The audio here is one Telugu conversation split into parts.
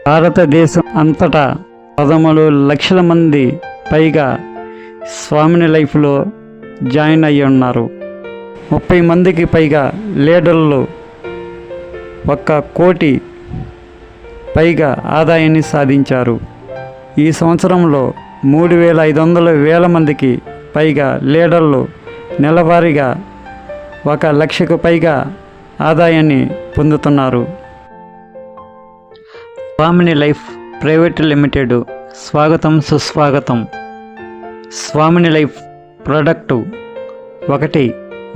భారతదేశం అంతటా 13 లక్షల మంది పైగా స్వామిని లైఫ్లో జాయిన్ అయ్యి ఉన్నారు. 30 మందికి పైగా లీడర్లు 1 కోటి పైగా ఆదాయాన్ని సాధించారు. ఈ సంవత్సరంలో 3,500 మందికి పైగా లీడర్లు నెలవారీగా 1 లక్షకు పైగా ఆదాయాన్ని పొందుతున్నారు. స్వామిని లైఫ్ ప్రైవేట్ లిమిటెడ్ స్వాగతం సుస్వాగతం. స్వామిని లైఫ్ ప్రోడక్టు 1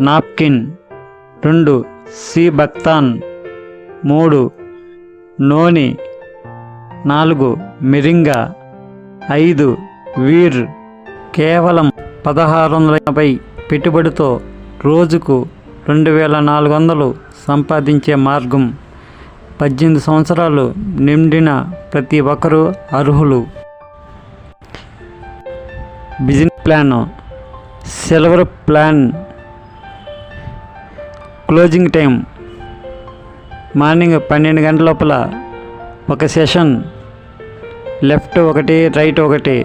నాప్కిన్, 2 సి బక్తాన్, 3 నోని, 4 మిరింగా, 5 వీర్. కేవలం 1680 పెట్టుబడితో రోజుకు 2400 సంపాదించే మార్గం. 18 సంవత్సరాలు నిండిన ప్రతి ఒక్కరూ అర్హులు. Business plan, silver plan. Closing time morning 12 గంటల లోపల 1 సెషన్, లెఫ్ట్ 1 రైట్ 1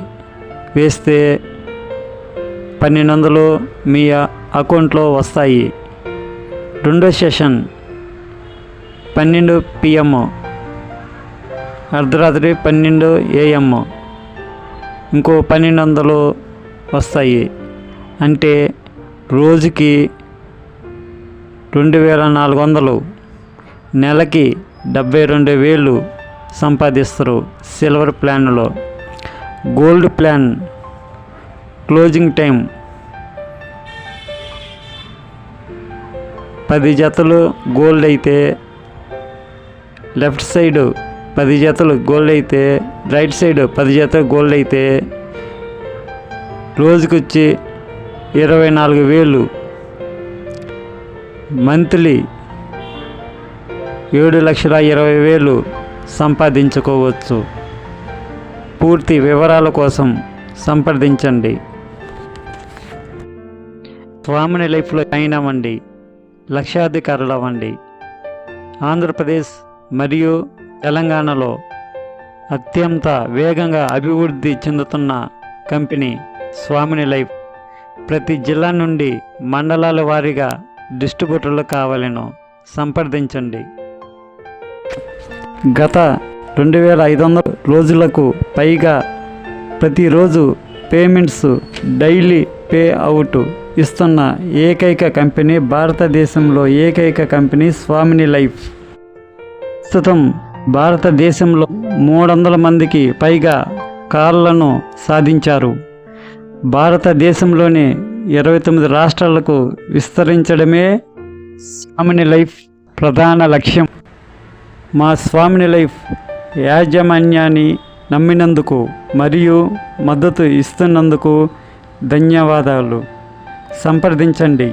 వేస్తే 1200 మీ అకౌంట్లో వస్తాయి. రెండో సెషన్ 12 PM, అర్ధరాత్రి 12 AM, ఇంకో 1200 వస్తాయి. అంటే రోజుకి 2400, నెలకి 72,000 సంపాదిస్తారు సిల్వర్ ప్లాన్లో. గోల్డ్ ప్లాన్ క్లోజింగ్ టైం 10 జతలు గోల్డ్ అయితే లెఫ్ట్ సైడ్ 10 జతలు గోల్డ్ అయితే రైట్ సైడ్ 10 జతలు గోల్డ్ అయితే రోజుకొచ్చి 24,000. మంత్లీ 7,20,000 సంపాదించుకోవచ్చు. పూర్తి వివరాల కోసం సంప్రదించండి. స్వామిని లైఫ్లో జాయిన్ అవ్వండి, లక్షాధికారులు అవ్వండి. ఆంధ్రప్రదేశ్ మరియు తెలంగాణలో అత్యంత వేగంగా అభివృద్ధి చెందుతున్న కంపెనీ స్వామిని లైఫ్. ప్రతి జిల్లా నుండి మండలాల వారీగా డిస్ట్రిబ్యూటర్లు కావాలను సంప్రదించండి. గత 2,500 రోజులకు పైగా ప్రతిరోజు పేమెంట్స్ డైలీ పే అవుట్ ఇస్తున్న ఏకైక కంపెనీ, భారతదేశంలో ఏకైక కంపెనీ స్వామిని లైఫ్. ప్రస్తుతం భారతదేశంలో 300 మందికి పైగా కార్లను సాధించారు. భారతదేశంలోని 29 రాష్ట్రాలకు విస్తరించడమే స్వామిని లైఫ్ ప్రధాన లక్ష్యం. మా స్వామిని లైఫ్ యాజమాన్యాన్ని నమ్మినందుకు మరియు మద్దతు ఇస్తున్నందుకు ధన్యవాదాలు. సంప్రదించండి.